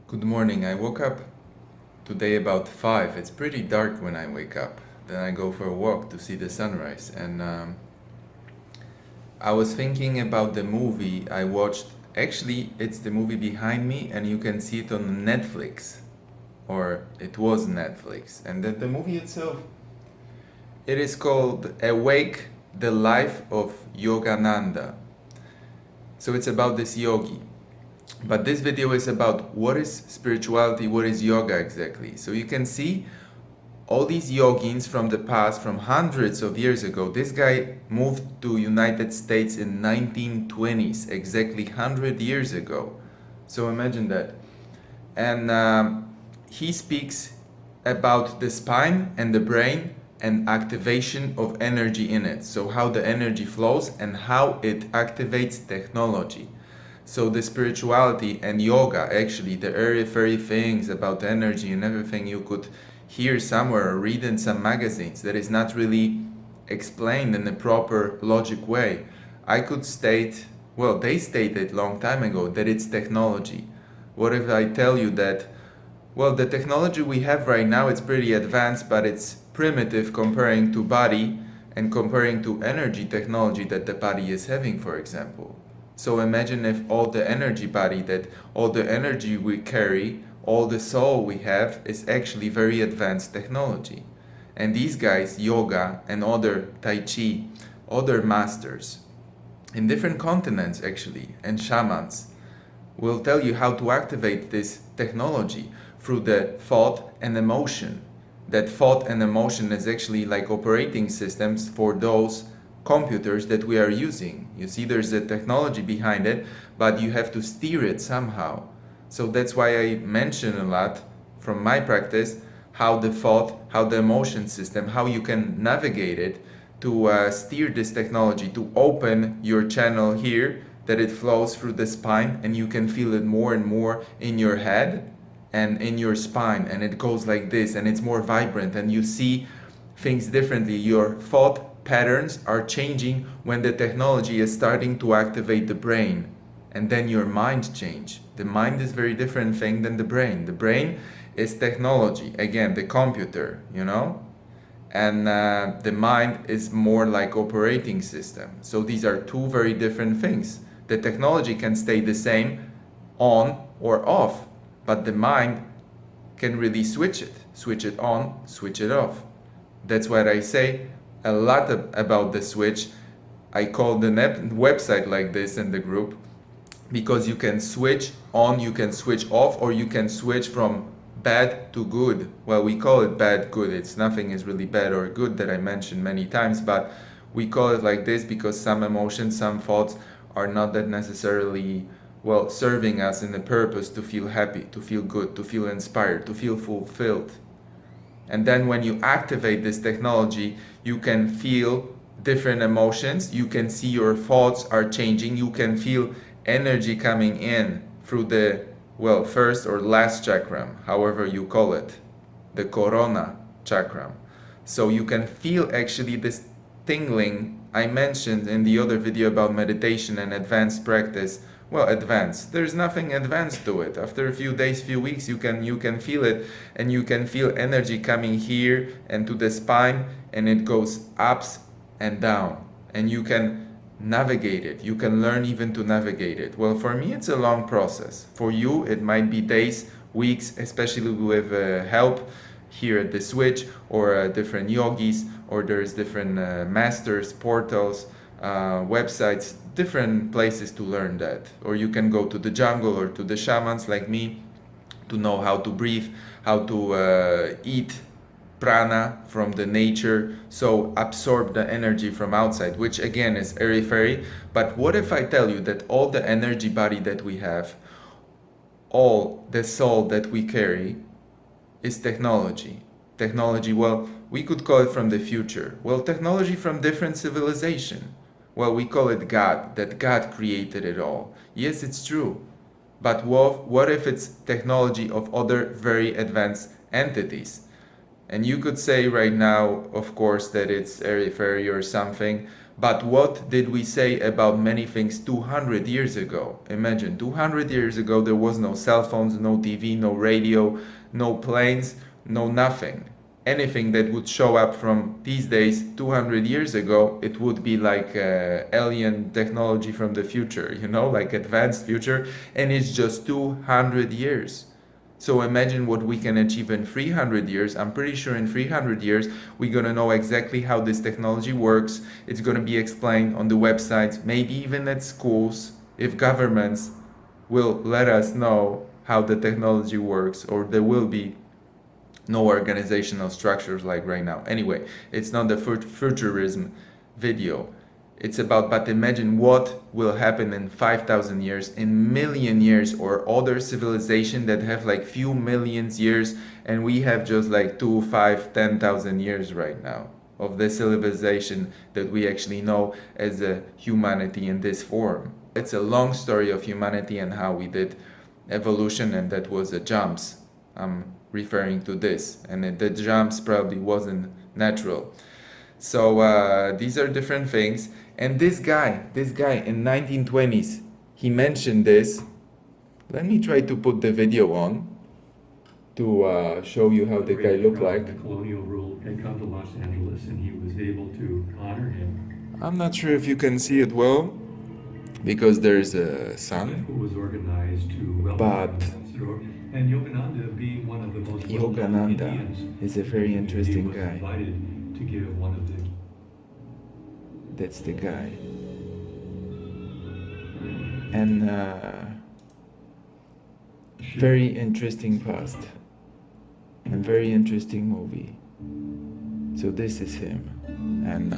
Good morning. I woke up today about 5. It's pretty dark when I wake up. Then I go for a walk to see the sunrise. And I was thinking about the movie I watched. Actually, it's the movie behind me, and you can see it on Netflix. Or it was Netflix. And the movie itself, it is called Awake, the Life of Yogananda. So it's about this yogi. But this video is about what is spirituality, what is yoga exactly. So you can see all these yogins from the past, from hundreds of years ago. This guy moved to United States in 1920s, exactly 100 years ago. So imagine that. And he speaks about the spine and the brain and activation of energy in it. So how the energy flows and how it activates technology. So the spirituality and yoga, actually, the very things about energy and everything you could hear somewhere or read in some magazines that is not really explained in a proper logic way. I could state, well, they stated long time ago that it's technology. What if I tell you that, well, the technology we have right now, it's pretty advanced, but it's primitive comparing to body and comparing to energy technology that the body is having, for example. So imagine if all the energy body, that all the energy we carry, all the soul we have is actually very advanced technology. And these guys, yoga and other Tai Chi, other masters in different continents actually, and shamans will tell you how to activate this technology through the thought and emotion. That thought and emotion is actually like operating systems for those computers that we are using. You see, there's a technology behind it, but you have to steer it somehow. So that's why I mention a lot from my practice how the thought, how the emotion system, how you can navigate it to steer this technology, to open your channel here, that it flows through the spine and you can feel it more and more in your head and in your spine, and it goes like this and it's more vibrant and you see things differently. Your thought patterns are changing when the technology is starting to activate the brain, and then your mind change. The mind is very different thing than the brain. The brain is technology, again, the computer, and the mind is more like operating system. So these are two very different things. The technology can stay the same on or off, but the mind can really switch it on, switch it off. That's what I say a lot about the switch. I call the website like this in the group, because you can switch on, you can switch off, or you can switch from bad to good. Well, we call it bad, good. It's nothing is really bad or good that I mentioned many times, but we call it like this because some emotions, some thoughts are not that necessarily, well, serving us in the purpose to feel happy, to feel good, to feel inspired, to feel fulfilled. And then when you activate this technology, you can feel different emotions. You can see your thoughts are changing. You can feel energy coming in through the, well, first or last chakram, however you call it, the corona chakram. So you can feel actually this tingling I mentioned in the other video about meditation and advanced practice. Well, advanced, there's nothing advanced to it. After a few days, few weeks, you can feel it, and you can feel energy coming here and to the spine, and it goes ups and down, and you can navigate it. You can learn even to navigate it. Well, for me it's a long process. For you it might be days, weeks, especially with help here at the switch, or different yogis, or there's different masters, portals, websites, different places to learn that. Or you can go to the jungle or to the shamans like me to know how to breathe, how to eat prana from the nature, so absorb the energy from outside, which again is airy-fairy. But what if I tell you that all the energy body that we have, all the soul that we carry, is technology? Technology, well, we could call it from the future. Well, technology from different civilization. Well, we call it God, that God created it all. Yes, it's true. But what if it's technology of other very advanced entities? And you could say right now, of course, that it's airy-fairy or something, But what did we say about many things 200 years ago? Imagine, 200 years ago there was no cell phones, no TV, no radio, no planes, no nothing. Anything that would show up from these days 200 years ago, it would be like alien technology from the future, you know, like advanced future, and it's just 200 years. So imagine what we can achieve in 300 years. I'm pretty sure in 300 years we're going to know exactly how this technology works. It's going to be explained on the websites, maybe even at schools, if governments will let us know how the technology works, or there will be no organizational structures like right now. Anyway, it's not the futurism video. It's about, but imagine what will happen in 5,000 years, in million years, or other civilization that have like few millions years, and we have just like 2, 5, 10,000 years right now of the civilization that we actually know as a humanity in this form. It's a long story of humanity and how we did evolution, and that was a jumps. I'm referring to this, and the jumps probably wasn't natural. So these are different things. And this guy in 1920s, he mentioned this. Let me try to put the video on to show you how the guy looked like. The colonial rule had come to Los Angeles, and he was able to honor him. I'm not sure if you can see it well, because there's a sun. Who was organized to welcome But the ambassador, and Yogananda, being one of the most Yogananda Indians, is a very interesting was guy. invited to give one of the. That's the guy. And very interesting past and very interesting movie. So this is him. And